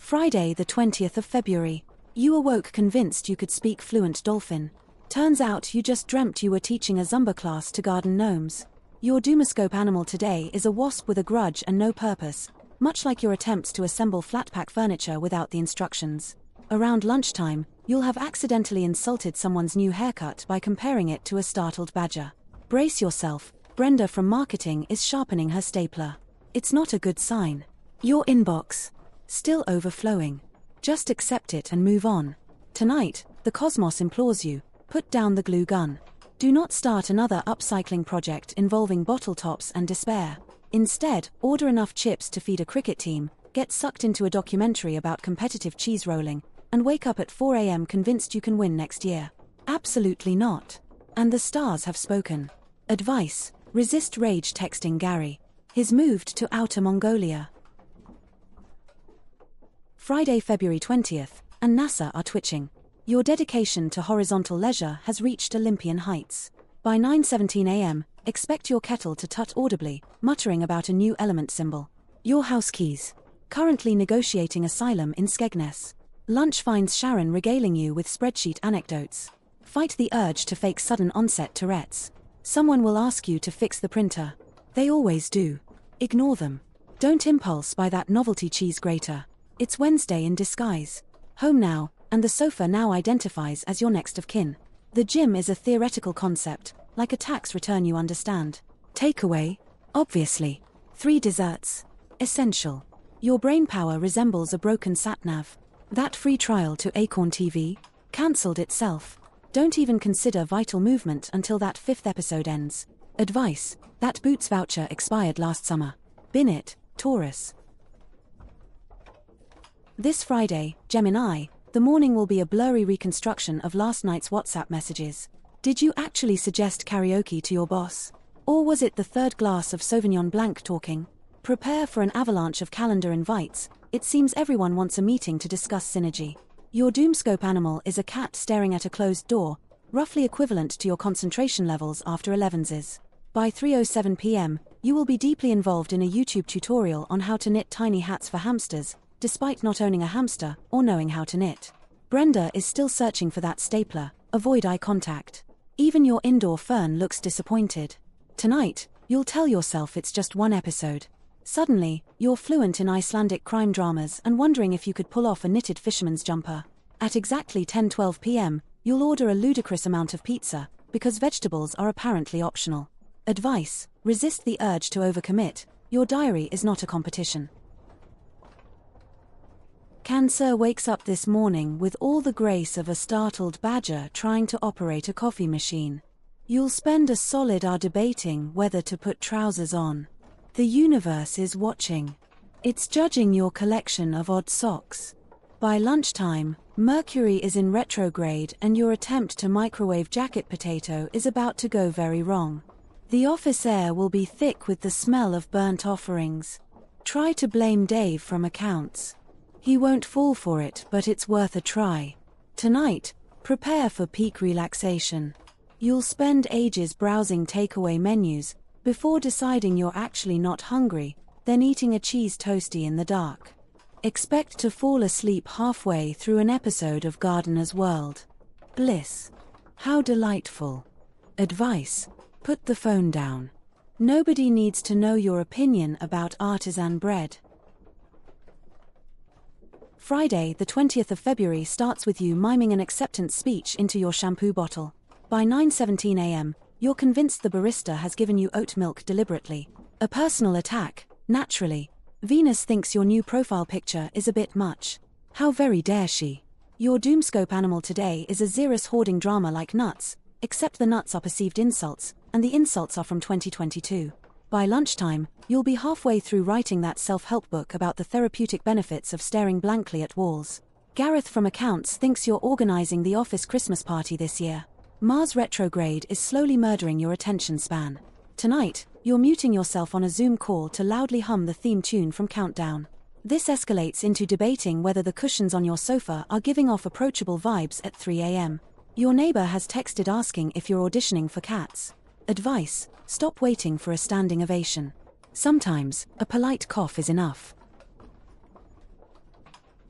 Friday, the 20th of February. You awoke convinced you could speak fluent dolphin. Turns out you just dreamt you were teaching a Zumba class to garden gnomes. Your Doomoscope animal today is a wasp with a grudge and no purpose, much like your attempts to assemble flat-pack furniture without the instructions. Around lunchtime, you'll have accidentally insulted someone's new haircut by comparing it to a startled badger. Brace yourself, Brenda from marketing is sharpening her stapler. It's not a good sign. Your inbox. Still overflowing. Just accept it and move on. Tonight, the cosmos implores you, put down the glue gun. Do not start another upcycling project involving bottle tops and despair. Instead, order enough chips to feed a cricket team, get sucked into a documentary about competitive cheese rolling, and wake up at 4 a.m. convinced you can win next year. Absolutely not. And the stars have spoken. Advice: resist rage texting Gary. He's moved to Outer Mongolia. Friday, February 20th, and NASA are twitching. Your dedication to horizontal leisure has reached Olympian heights. By 9:17 a.m., expect your kettle to tut audibly, muttering about a new element symbol. Your house keys. Currently negotiating asylum in Skegness. Lunch finds Sharon regaling you with spreadsheet anecdotes. Fight the urge to fake sudden onset Tourette's. Someone will ask you to fix the printer. They always do. Ignore them. Don't impulse buy that novelty cheese grater. It's Wednesday in disguise. Home now, and the sofa now identifies as your next of kin. The gym is a theoretical concept, like a tax return you understand. Takeaway? Obviously. 3 desserts. Essential. Your brain power resembles a broken sat-nav. That free trial to Acorn TV? Cancelled itself. Don't even consider vital movement until that 5th episode ends. Advice: that Boots voucher expired last summer. Bin it, Taurus. This Friday, Gemini, the morning will be a blurry reconstruction of last night's WhatsApp messages. Did you actually suggest karaoke to your boss? Or was it the 3rd glass of Sauvignon Blanc talking? Prepare for an avalanche of calendar invites. It seems everyone wants a meeting to discuss synergy. Your Doomscope animal is a cat staring at a closed door, roughly equivalent to your concentration levels after 11s. By 3:07 p.m., you will be deeply involved in a YouTube tutorial on how to knit tiny hats for hamsters, despite not owning a hamster or knowing how to knit. Brenda is still searching for that stapler. Avoid eye contact. Even your indoor fern looks disappointed. Tonight, you'll tell yourself it's just one episode. Suddenly, you're fluent in Icelandic crime dramas and wondering if you could pull off a knitted fisherman's jumper. At exactly 10:12 p.m., you'll order a ludicrous amount of pizza, because vegetables are apparently optional. Advice: resist the urge to overcommit. Your diary is not a competition. Cancer wakes up this morning with all the grace of a startled badger trying to operate a coffee machine. You'll spend a solid hour debating whether to put trousers on. The universe is watching. It's judging your collection of odd socks. By lunchtime, Mercury is in retrograde and your attempt to microwave jacket potato is about to go very wrong. The office air will be thick with the smell of burnt offerings. Try to blame Dave from accounts. He won't fall for it, but it's worth a try. Tonight, prepare for peak relaxation. You'll spend ages browsing takeaway menus, before deciding you're actually not hungry, then eating a cheese toastie in the dark. Expect to fall asleep halfway through an episode of Gardener's World. Bliss. How delightful. Advice: put the phone down. Nobody needs to know your opinion about artisan bread. Friday, the 20th of February starts with you miming an acceptance speech into your shampoo bottle. By 9:17 a.m., you're convinced the barista has given you oat milk deliberately. A personal attack, naturally. Venus thinks your new profile picture is a bit much. How very dare she? Your Doomscope animal today is a Xerus hoarding drama like nuts, except the nuts are perceived insults, and the insults are from 2022. By lunchtime, you'll be halfway through writing that self-help book about the therapeutic benefits of staring blankly at walls. Gareth from accounts thinks you're organizing the office Christmas party this year. Mars retrograde is slowly murdering your attention span. Tonight, you're muting yourself on a Zoom call to loudly hum the theme tune from Countdown. This escalates into debating whether the cushions on your sofa are giving off approachable vibes at 3 a.m. Your neighbor has texted asking if you're auditioning for Cats. Advice: stop waiting for a standing ovation. Sometimes, a polite cough is enough.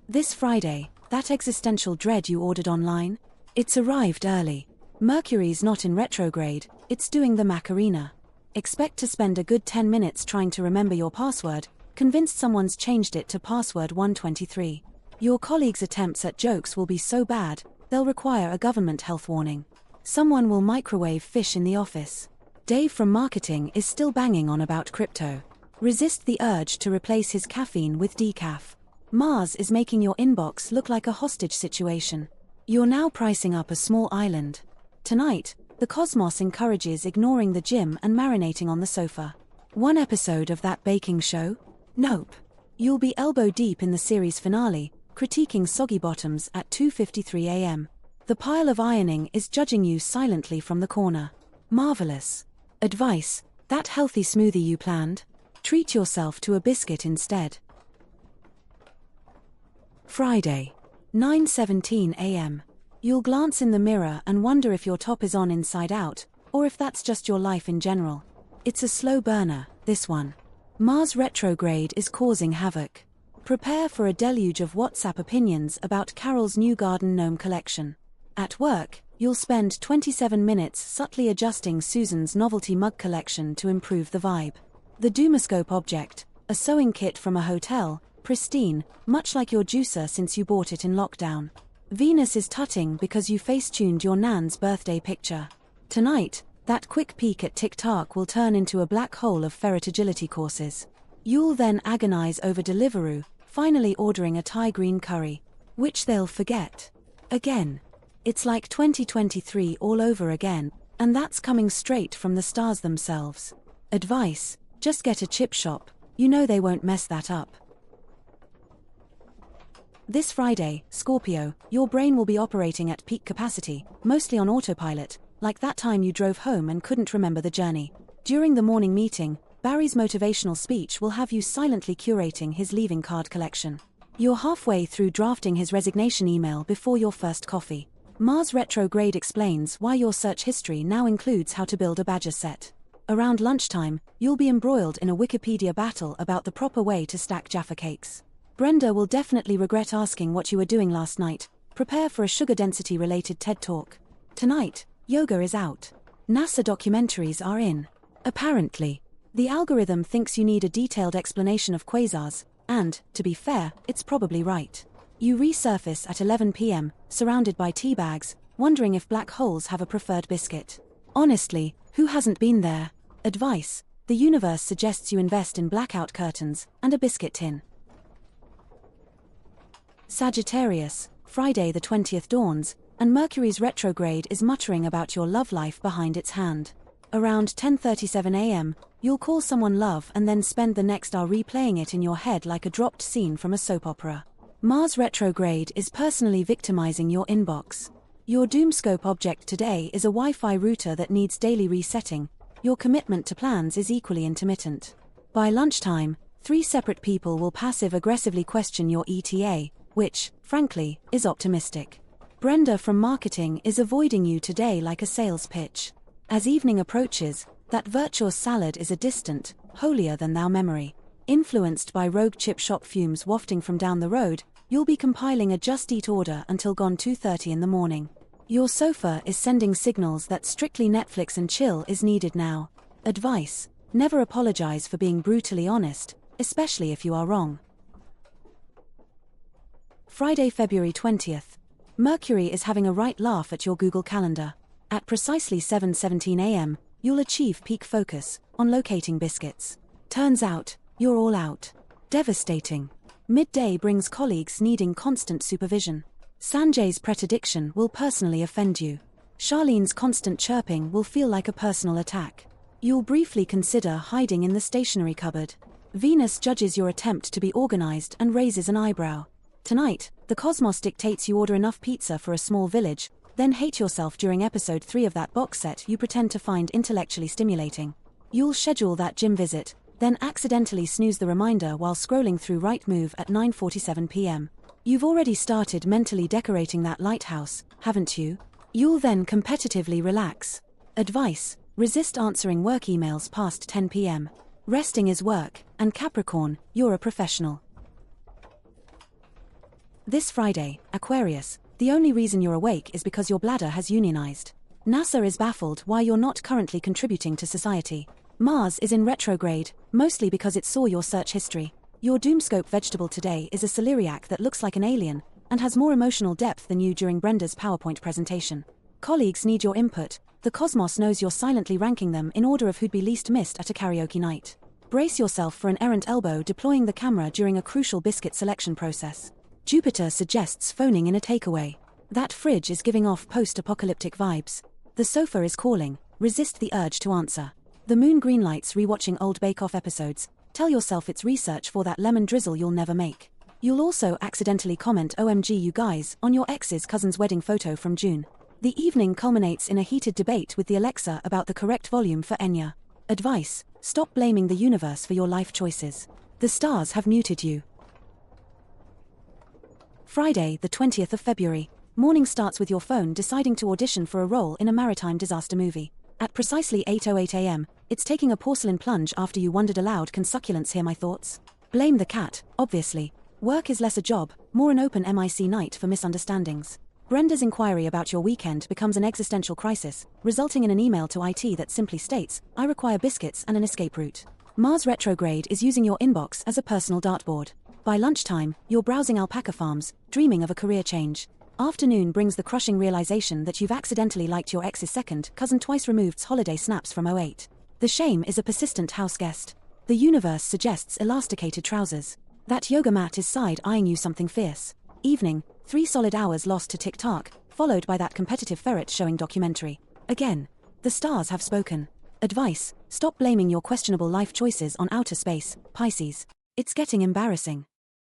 This Friday, that existential dread you ordered online? It's arrived early. Mercury's not in retrograde, it's doing the Macarena. Expect to spend a good 10 minutes trying to remember your password, convinced someone's changed it to password 123. Your colleagues' attempts at jokes will be so bad, they'll require a government health warning. Someone will microwave fish in the office. Dave from marketing is still banging on about crypto. Resist the urge to replace his caffeine with decaf. Mars is making your inbox look like a hostage situation. You're now pricing up a small island. Tonight, the cosmos encourages ignoring the gym and marinating on the sofa. One episode of that baking show? Nope. You'll be elbow deep in the series finale, critiquing soggy bottoms at 2:53 a.m. The pile of ironing is judging you silently from the corner. Marvelous. Advice: that healthy smoothie you planned? Treat yourself to a biscuit instead. Friday, 9:17 a.m. You'll glance in the mirror and wonder if your top is on inside out, or if that's just your life in general. It's a slow burner, this one. Mars retrograde is causing havoc. Prepare for a deluge of WhatsApp opinions about Carol's new garden gnome collection. At work, you'll spend 27 minutes subtly adjusting Susan's novelty mug collection to improve the vibe. The Doomoscope object, a sewing kit from a hotel, pristine, much like your juicer since you bought it in lockdown. Venus is tutting because you face-tuned your nan's birthday picture. Tonight, that quick peek at TikTok will turn into a black hole of ferret agility courses. You'll then agonize over Deliveroo, finally ordering a Thai green curry, which they'll forget. Again. It's like 2023 all over again, and that's coming straight from the stars themselves. Advice: just get a chip shop, you know they won't mess that up. This Friday, Scorpio, your brain will be operating at peak capacity, mostly on autopilot, like that time you drove home and couldn't remember the journey. During the morning meeting, Barry's motivational speech will have you silently curating his leaving card collection. You're halfway through drafting his resignation email before your first coffee. Mars retrograde explains why your search history now includes how to build a badger set. Around lunchtime, you'll be embroiled in a Wikipedia battle about the proper way to stack Jaffa cakes. Brenda will definitely regret asking what you were doing last night. Prepare for a sugar density related TED Talk. Tonight, yoga is out. NASA documentaries are in. Apparently, the algorithm thinks you need a detailed explanation of quasars, and, to be fair, it's probably right. You resurface at 11 p.m., surrounded by tea bags, wondering if black holes have a preferred biscuit. Honestly, who hasn't been there? Advice: the universe suggests you invest in blackout curtains and a biscuit tin. Sagittarius, Friday the 20th dawns, and Mercury's retrograde is muttering about your love life behind its hand. Around 10:37 a.m., you'll call someone love and then spend the next hour replaying it in your head like a dropped scene from a soap opera. Mars retrograde is personally victimizing your inbox. Your Doomscope object today is a Wi-Fi router that needs daily resetting. Your commitment to plans is equally intermittent. By lunchtime, 3 separate people will passive-aggressively question your ETA, which, frankly, is optimistic. Brenda from marketing is avoiding you today like a sales pitch. As evening approaches, that virtuous salad is a distant, holier-than-thou memory. Influenced by rogue chip shop fumes wafting from down the road, you'll be compiling a Just Eat order until gone 2:30 in the morning. Your sofa is sending signals that strictly Netflix and chill is needed now. Advice: never apologize for being brutally honest, especially if you are wrong. Friday, February 20th. Mercury is having a right laugh at your Google Calendar. At precisely 7:17 a.m., you'll achieve peak focus on locating biscuits. Turns out, you're all out. Devastating. Midday brings colleagues needing constant supervision. Sanjay's prediction will personally offend you. Charlene's constant chirping will feel like a personal attack. You'll briefly consider hiding in the stationery cupboard. Venus judges your attempt to be organized and raises an eyebrow. Tonight, the cosmos dictates you order enough pizza for a small village, then hate yourself during episode 3 of that box set you pretend to find intellectually stimulating. You'll schedule that gym visit, then accidentally snooze the reminder while scrolling through Rightmove at 9:47 p.m. You've already started mentally decorating that lighthouse, haven't you? You'll then competitively relax. Advice: resist answering work emails past 10 p.m. Resting is work, and Capricorn, you're a professional. This Friday, Aquarius, the only reason you're awake is because your bladder has unionized. NASA is baffled why you're not currently contributing to society. Mars is in retrograde, mostly because it saw your search history. Your Doomoscope vegetable today is a celeriac that looks like an alien, and has more emotional depth than you during Brenda's PowerPoint presentation. Colleagues need your input. The cosmos knows you're silently ranking them in order of who'd be least missed at a karaoke night. Brace yourself for an errant elbow deploying the camera during a crucial biscuit selection process. Jupiter suggests phoning in a takeaway. That fridge is giving off post-apocalyptic vibes. The sofa is calling. Resist the urge to answer. The moon greenlights rewatching old Bake-Off episodes. Tell yourself it's research for that lemon drizzle you'll never make. You'll also accidentally comment "OMG you guys" on your ex's cousin's wedding photo from June. The evening culminates in a heated debate with the Alexa about the correct volume for Enya. Advice: stop blaming the universe for your life choices. The stars have muted you. Friday, the 20th of February. Morning starts with your phone deciding to audition for a role in a maritime disaster movie. At precisely 8:08 a.m., it's taking a porcelain plunge after you wondered aloud, "Can succulents hear my thoughts?" Blame the cat, obviously. Work is less a job, more an open mic night for misunderstandings. Brenda's inquiry about your weekend becomes an existential crisis, resulting in an email to IT that simply states, "I require biscuits and an escape route." Mars retrograde is using your inbox as a personal dartboard. By lunchtime, you're browsing alpaca farms, dreaming of a career change. Afternoon brings the crushing realization that you've accidentally liked your ex's second cousin twice removed's holiday snaps from '08. The shame is a persistent house guest. The universe suggests elasticated trousers. That yoga mat is side-eyeing you something fierce. Evening, 3 solid hours lost to TikTok, followed by that competitive ferret showing documentary. Again, the stars have spoken. Advice: stop blaming your questionable life choices on outer space, Pisces. It's getting embarrassing.